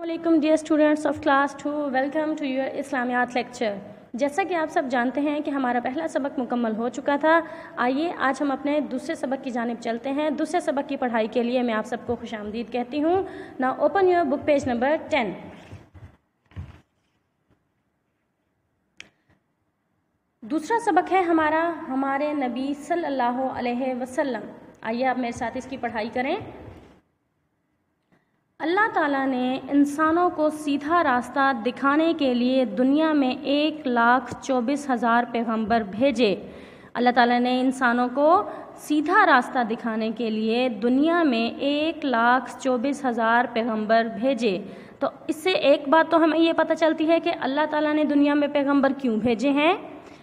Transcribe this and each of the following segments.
Assalamualaikum dear students of class 2, welcome to your Islamiyat lecture. جیسا کہ آپ سب جانتے ہیں کہ ہمارا پہلا سبق مکمل ہو چکا تھا. آئیے آج ہم اپنے دوسرے سبق کی جانب چلتے ہیں. دوسرے سبق کی پڑھائی کے لیے میں آپ سب کو خوش آمدید کہتی ہوں. Now open your book page number 10. دوسرا سبق ہے ہمارے نبی صلی اللہ علیہ وسلم. آئیے آپ میرے ساتھ اس کی پڑھائی کریں. اللہ تعالیٰ نے انسانوں کو سیدھا راستہ دکھانے کے لیے دنیا میں 1,24,000 پیغمبر بھیجے. اللہ تعالیٰ نے انسانوں کو سیدھا راستہ دکھانے کے لیے دنیا میں 1,24,000 پیغمبر بھیجے. تو اس سے ایک بات تو ہمیں یہ پتہ چلتی ہے کہ اللہ تعالیٰ نے دنیا میں پیغمبر کیوں بھیجے ہیں؟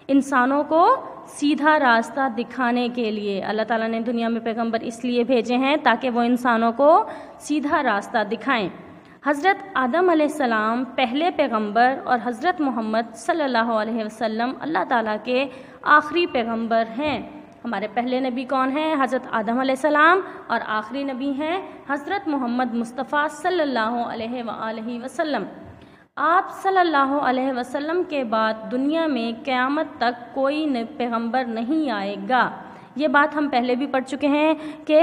انسانوں کو سیدھا راستہ دکھانے کے لیے. اللہ تعالیٰ نے دنیا میں پیغمبر اس لیے bھیجے ہیں تاکہ وہ انسانوں کو سیدھا راستہ دکھائیں. حضرت آدم علیہ السلام پہلے پیغمبر اور حضرت محمد صلی اللہ علیہ وسلم اللہ تعالیٰ کے آخری پیغمبر ہیں. ہمارے پہلے نبی کون ہیں؟ حضرت آدم علیہ السلام. اور آخری نبی ہیں حضرت محمد مصطفیٰ صلی اللہ علیہ وآلہ وسلم. آپ صلی اللہ علیہ وسلم کے بعد دنیا میں قیامت تک کوئی پیغمبر نہیں آئے گا. یہ بات ہم پہلے بھی پڑھ چکے ہیں کہ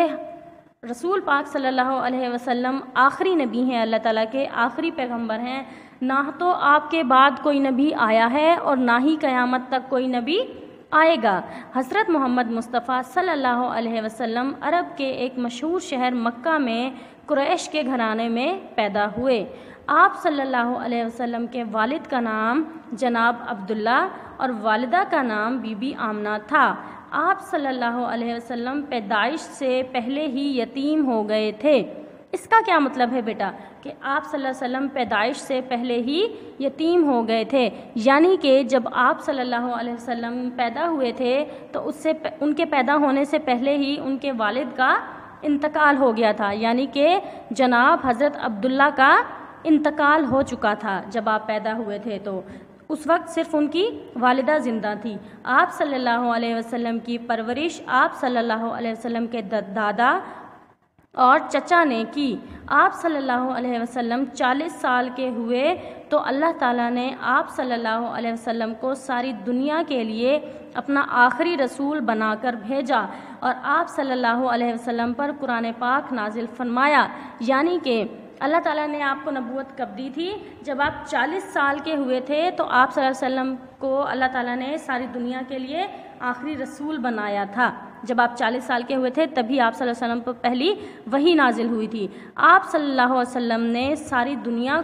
رسول پاک صلی اللہ علیہ وسلم آخری نبی ہیں، اللہ تعالیٰ کے آخری پیغمبر ہیں. نہ تو آپ کے بعد کوئی نبی آیا ہے اور نہ ہی قیامت تک کوئی نبی آئے گا. حضرت محمد مصطفیٰ صلی اللہ علیہ وسلم عرب کے ایک مشہور شہر مکہ میں قریش کے گھرانے میں پیدا ہوئے. آپ صلی اللہ علیہ وسلم کے والد کا نام جناب عبداللہ اور والدہ کا نام بی بی آمنہ تھا. آپ صلی اللہ علیہ وسلم پیدائش سے پہلے ہی یتیم ہو گئے تھے. اس کا کیا مطلب ہے بیٹا؟ کہ آپ صلی اللہ علیہ وسلم پیدائش سے پہلے ہی یتیم ہو گئے تھے، یعنی کہ جب آپ صلی اللہ علیہ وسلم پیدا ہوئے تھے تو ان کے پیدا ہونے سے پہلے ہی ان کے والد کا انتقال ہو گیا تھا، یعنی کہ جناب حضرت عبداللہ کا انتقال ہو چکا تھا. جب آپ پیدا ہوئے تھے تو اس وقت صرف ان کی والدہ زندہ تھی. آپ صلی اللہ علیہ وسلم کی پرورش آپ صلی اللہ علیہ وسلم کے دادا اور چچا نے کی. آپ صلی اللہ علیہ وسلم 40 سال کے ہوئے تو اللہ تعالیٰ نے آپ صلی اللہ علیہ وسلم کو ساری دنیا کے لیے اپنا آخری رسول بنا کر بھیجا اور آپ صلی اللہ علیہ وسلم پر قرآن پاک نازل فرمایا. یعنی کہ اللہ تعالیٰ نے آپ کو نبوت کب دی تھی؟ جب آپ 40 سال کے ہوئے تھے تو آپ صلی اللہ علیہ وسلم کو اللہ تعالیٰ نے ساری دنیا کے لیے آخری رسول بنایا تھا. جب آپ 40 سال کے ہوئے تھے تبھی آپ صلی اللہ علیہ وسلم پر پہلی وحی نازل ہوئی تھی. آپ صلی اللہ علیہ وسلم نے ساری دنیا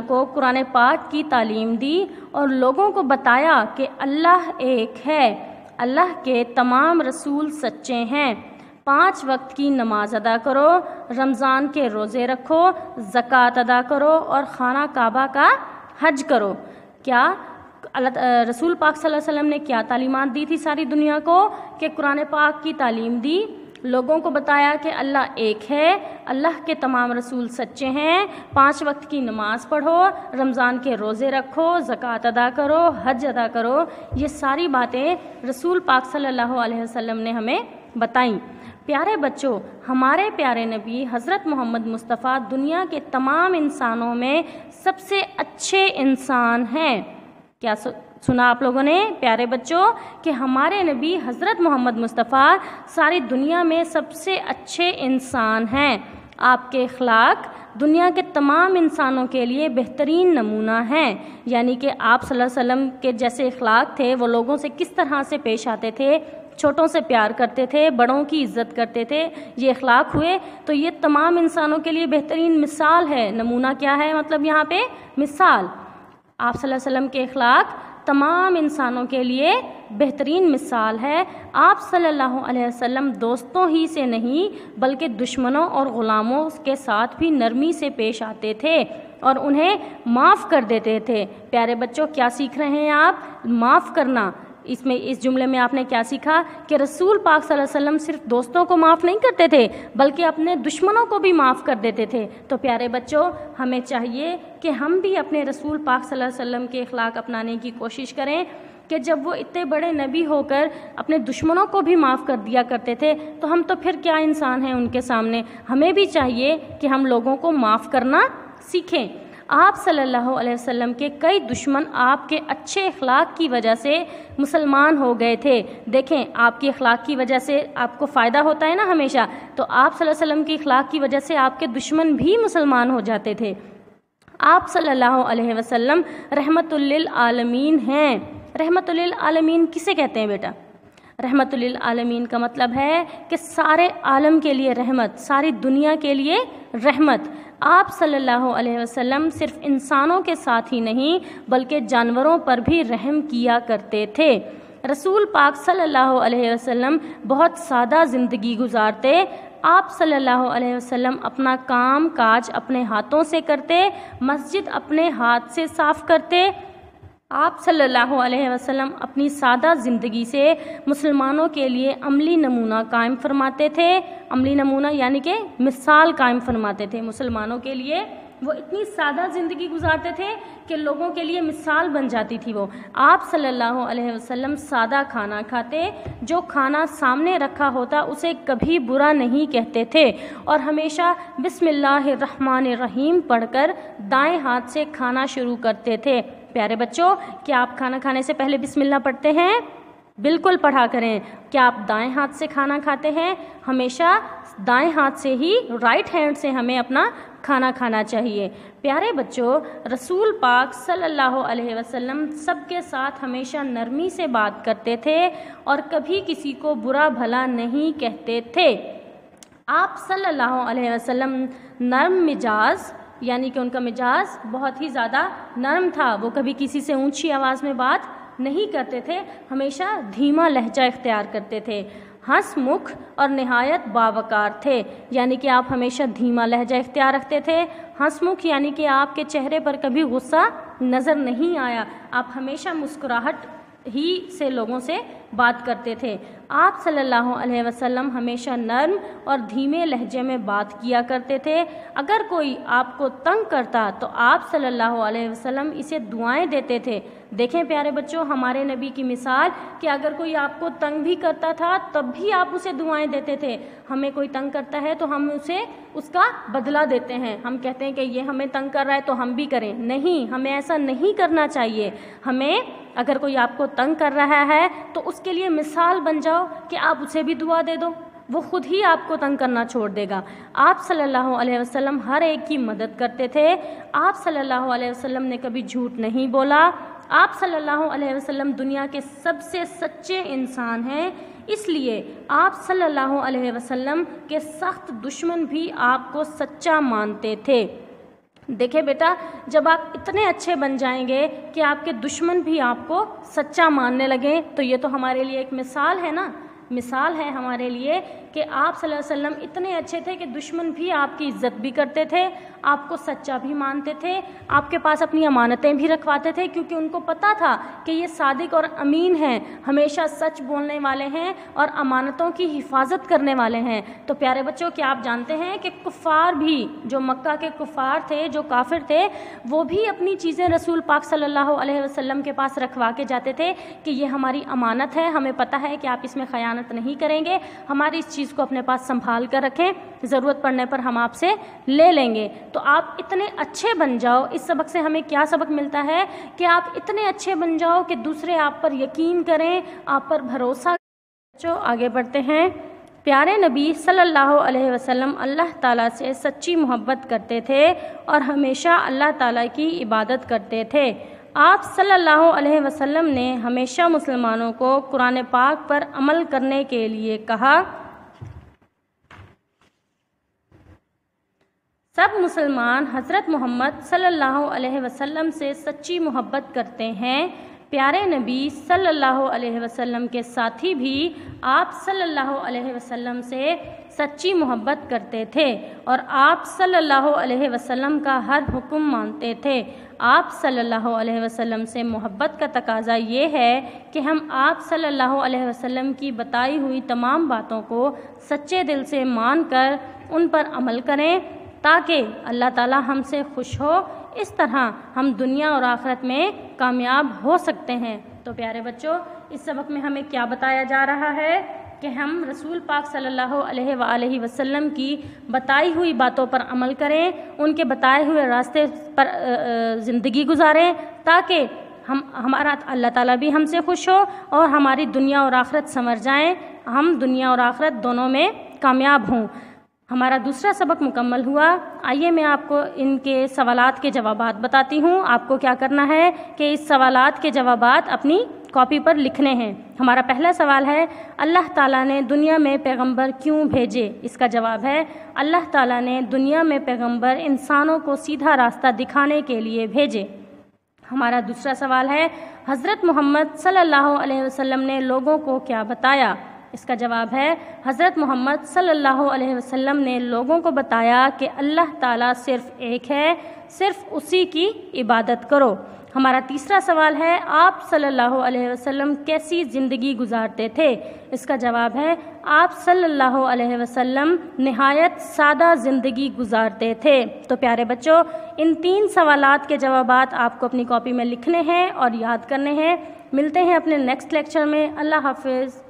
کو قرآن پاک کی تعلیم دی اور لوگوں کو بتایا کہ اللہ ایک ہے، اللہ کے تمام رسول سچے ہیں. 5 وقت کی نماز ادا کرو، رمضان کے روزے رکھو، زکوٰۃ ادا کرو اور خانہ کعبہ کا حج کرو. کیا رسول پاک صلی اللہ علیہ وسلم نے کیا تعلیمات دی تھی ساری دنیا کو؟ کہ قرآن پاک کی تعلیم دی، لوگوں کو بتایا کہ اللہ ایک ہے، اللہ کے تمام رسول سچے ہیں، 5 وقت کی نماز پڑھو، رمضان کے روزے رکھو، زکوٰۃ ادا کرو، حج ادا کرو. یہ ساری باتیں رسول پاک صلی اللہ علیہ وسلم نے ہمیں بتائیں. پیارے بچوں، ہمارے پیارے نبی حضرت محمد مصطفیٰ دنیا کے تمام انسانوں میں سب سے اچھے انسان ہیں. کیا سنا آپ لوگوں نے پیارے بچوں کہ ہمارے نبی حضرت محمد مصطفیٰ ساری دنیا میں سب سے اچھے انسان ہیں. آپ کے اخلاق دنیا کے تمام انسانوں کے لیے بہترین نمونہ ہیں. یعنی کہ آپ صلی اللہ علیہ وسلم کے جیسے اخلاق تھے، وہ لوگوں سے کس طرح سے پیش آتے تھے، چھوٹوں سے پیار کرتے تھے، بڑوں کی عزت کرتے تھے، یہ اخلاق ہوئے. تو یہ تمام انسانوں کے لیے بہترین مثال ہے. نمونہ کیا ہے؟ مطلب یہاں پہ مثال. آپ صلی اللہ علیہ وسلم کے اخلاق تمام انسانوں کے لیے بہترین مثال ہے. آپ صلی اللہ علیہ وسلم دوستوں ہی سے نہیں بلکہ دشمنوں اور غلاموں کے ساتھ بھی نرمی سے پیش آتے تھے اور انہیں معاف کر دیتے تھے. پیارے بچوں، کیا سیکھ رہے ہیں آپ؟ معاف کرنا. اس جملے میں آپ نے کیا سیکھا؟ کہ رسول پاک صلی اللہ علیہ وسلم صرف دوستوں کو معاف نہیں کرتے تھے بلکہ اپنے دشمنوں کو بھی معاف کر دیتے تھے. تو پیارے بچوں، ہمیں چاہیے کہ ہم بھی اپنے رسول پاک صلی اللہ علیہ وسلم کے اخلاق اپنانے کی کوشش کریں کہ جب وہ اتنے بڑے نبی ہو کر اپنے دشمنوں کو بھی معاف کر دیا کرتے تھے تو ہم تو پھر کیا انسان ہیں ان کے سامنے. ہمیں بھی چاہیے کہ ہم لوگوں کو معاف کرنا سیکھیں. آپ صلی اللہ علیہ وسلم کے کئی دشمن آپ کے اچھے اخلاق کی وجہ سے مسلمان ہو گئے تھے. دیکھیں آپ کی اخلاق کی وجہ سے آپ کو فائدہ ہوتا ہے نا ہمیشہ, تو آپ صلی اللہ علیہ وسلم کی اخلاق کی وجہ سے آپ کے دشمن بھی مسلمان ہو جاتے تھے. آپ صلی اللہ علیہ وسلم رحمت للعالمین ہیں. رحمت للعالمین کسے کہتے ہیں بیٹا؟ رحمت للعالمین کا مطلب ہے کہ سارے عالم کے لیے رحمت, ساری دنیا کے لیے رحمت. آپ صلی اللہ علیہ وسلم صرف انسانوں کے ساتھ ہی نہیں بلکہ جانوروں پر بھی رحم کیا کرتے تھے. رسول پاک صلی اللہ علیہ وسلم بہت سادہ زندگی گزارتے. آپ صلی اللہ علیہ وسلم اپنا کام کاج اپنے ہاتھوں سے کرتے, مسجد اپنے ہاتھ سے صاف کرتے. آپ صلی اللہ علیہ وسلم اپنی سادہ زندگی سے مسلمانوں کے لیے عملی نمونہ قائم فرماتے تھے. عملی نمونہ یعنی کہ مثال قائم فرماتے تھے مسلمانوں کے لیے. وہ اتنی سادہ زندگی گزارتے تھے کہ لوگوں کے لیے مثال بن جاتی تھی وہ. آپ صلی اللہ علیہ وسلم سادہ کھانا کھاتے, جو کھانا سامنے رکھا ہوتا اسے کبھی برا نہیں کہتے تھے اور ہمیشہ بسم اللہ الرحمن الرحیم پڑھ کر دائیں ہاتھ سے کھانا شروع کرتے تھے. پیارے بچوں, کیا آپ کھانا کھانے سے پہلے بسم اللہ پڑھتے ہیں؟ بالکل پڑھا کریں. کیا آپ دائیں ہاتھ سے کھانا کھاتے ہیں؟ ہمیشہ دائیں ہاتھ سے ہی, رائٹ ہینڈ سے ہمیں اپنا کھانا کھانا چاہیے. پیارے بچوں, رسول پاک صلی اللہ علیہ وسلم سب کے ساتھ ہمیشہ نرمی سے بات کرتے تھے اور کبھی کسی کو برا بھلا نہیں کہتے تھے. آپ صلی اللہ علیہ وسلم نرم مزاج, یعنی کہ ان کا مزاج بہت ہی زیادہ نرم تھا. وہ کبھی کسی سے اونچی آواز میں بات نہیں کرتے تھے, ہمیشہ دھیما لہجہ اختیار کرتے تھے. ہنس مکھ اور نہایت باوقار تھے, یعنی کہ آپ ہمیشہ دھیما لہجہ اختیار رکھتے تھے. ہنس مکھ یعنی کہ آپ کے چہرے پر کبھی غصہ نظر نہیں آیا, آپ ہمیشہ مسکراہٹ ہی سے لوگوں سے بات کرتے تھے. آپ صلی اللہ علیہ وسلم ہمیشہ نرم اور دھیمے لہجے میں بات کیا کرتے تھے. اگر کوئی آپ کو تنگ کرتا تو آپ صلی اللہ علیہ وسلم اسے دعائیں دیتے تھے. دیکھیں پیارے بچوں, ہمارے نبی کی مثال کہ اگر کوئی آپ کو تنگ بھی کرتا تھا تب بھی آپ اسے دعائیں دیتے تھے. ہمیں کوئی تنگ کرتا ہے تو ہم اسے اس کا بدلہ دیتے ہیں. ہم کہتے ہیں کہ یہ ہمیں تنگ کر رہا ہے تو ہم بھی کریں. نہیں, ہمیں ایسا نہیں کرنا چاہیے. ہمیں اگر کوئی آپ کو تنگ کر رہا ہے تو اس کے لیے مثال بن جاؤ کہ آپ اسے بھی دعا دے دو, وہ خود ہی آپ کو تنگ کرنا چھوڑ دے گا. آپ صلی اللہ علیہ وسلم ہر ایک کی مدد کرتے تھے. آپ صلی اللہ علیہ وسلم نے کبھی جھوٹ نہیں بولا. آپ صلی اللہ علیہ وسلم دنیا کے سب سے سچے انسان ہیں, اس لیے آپ صلی اللہ علیہ وسلم کے سخت دشمن بھی آپ کو سچا مانتے تھے. دیکھیں بیٹا, جب آپ اتنے اچھے بن جائیں گے کہ آپ کے دشمن بھی آپ کو سچا ماننے لگیں تو یہ تو ہمارے لیے ایک مثال ہے نا, مثال ہے ہمارے لیے کہ آپ صلی اللہ علیہ وسلم اتنے اچھے تھے کہ دشمن بھی آپ کی عزت بھی کرتے تھے, آپ کو سچا بھی مانتے تھے, آپ کے پاس اپنی امانتیں بھی رکھواتے تھے کیونکہ ان کو پتہ تھا کہ یہ صادق اور امین ہیں, ہمیشہ سچ بولنے والے ہیں اور امانتوں کی حفاظت کرنے والے ہیں. تو پیارے بچوں, کیا آپ جانتے ہیں کہ کفار بھی, جو مکہ کے کفار تھے, جو کافر تھے, وہ بھی اپنی چیزیں رسول پاک صلی اللہ علیہ وسلم کے پاس رکھوا کے جاتے تھے کہ یہ ہماری امانت ہے, ہمیں پتہ ہے کہ آپ اس میں خیانت نہیں کریں گے, ہماری اس چیز کو اپنے پاس سنبھال کر رکھیں, ضرورت پڑنے پر ہم آپ سے لے لیں گے. تو آپ اتنے اچھے بن جاؤ. اس سبق سے ہمیں کیا سبق ملتا ہے کہ آپ اتنے اچھے بن جاؤ کہ دوسرے آپ پر یقین کریں, آپ پر بھروسہ کریں. جو آگے بڑھتے ہیں, پیارے نبی صلی اللہ علیہ وسلم اللہ تعالیٰ سے سچی محبت کرتے تھے اور ہمیشہ اللہ تعالیٰ کی عبادت کرتے تھے. آپ صلی اللہ علیہ وسلم نے ہمیشہ مسلمانوں کو قرآن پاک پر عمل کرنے کے لیے کہا. سب مسلمان حضرت محمد صلی اللہ علیہ وسلم سے سچی محبت کرتے ہیں. پیارے نبی صلی اللہ علیہ وسلم کے ساتھی بھی آپ صلی اللہ علیہ وسلم سے سچی محبت کرتے تھے اور آپ صلی اللہ علیہ وسلم کا ہر حکم مانتے تھے. آپ صلی اللہ علیہ وسلم سے محبت کا تقاضا یہ ہے کہ ہم آپ صلی اللہ علیہ وسلم کی بتائی ہوئی تمام باتوں کو سچے دل سے مان کر ان پر عمل کریں تاکہ اللہ تعالی ہم سے خوش ہو. اس طرح ہم دنیا اور آخرت میں کامیاب ہو سکتے ہیں. تو پیارے بچوں، اس سبق میں ہمیں کیا بتایا جا رہا ہے کہ ہم رسول پاک صلی اللہ علیہ وآلہ وسلم کی بتائی ہوئی باتوں پر عمل کریں، ان کے بتائے ہوئے راستے پر زندگی گزاریں، تاکہ ہمارا اللہ تعالیٰ بھی ہم سے خوش ہو اور ہماری دنیا اور آخرت سنور جائیں، ہم دنیا اور آخرت دونوں میں کامیاب ہوں۔ ہمارا دوسرا سبق مکمل ہوا۔ آئیے میں آپ کو ان کے سوالات کے جوابات بتاتی ہوں۔ آپ کو کیا کرنا ہے کہ اس سوالات کے جوابات اپنی کاپی پر لکھنے ہیں۔ ہمارا پہلا سوال ہے، اللہ تعالیٰ نے دنیا میں پیغمبر کیوں بھیجے؟ اس کا جواب ہے، اللہ تعالیٰ نے دنیا میں پیغمبر انسانوں کو سیدھا راستہ دکھانے کے لیے بھیجے۔ ہمارا دوسرا سوال ہے، حضرت محمد صلی اللہ علیہ وسلم نے لوگوں کو کیا بتایا؟ اس کا جواب ہے، حضرت محمد صلی اللہ علیہ وسلم نے لوگوں کو بتایا کہ اللہ تعالیٰ صرف ایک ہے، صرف اسی کی عبادت کرو۔ ہمارا تیسرا سوال ہے، آپ صلی اللہ علیہ وسلم کیسی زندگی گزارتے تھے؟ اس کا جواب ہے، آپ صلی اللہ علیہ وسلم نہایت سادہ زندگی گزارتے تھے۔ تو پیارے بچوں، ان 3 سوالات کے جوابات آپ کو اپنی کاپی میں لکھنے ہیں اور یاد کرنے ہیں۔ ملتے ہیں اپنے نیکسٹ لیکچر میں۔ اللہ حافظ۔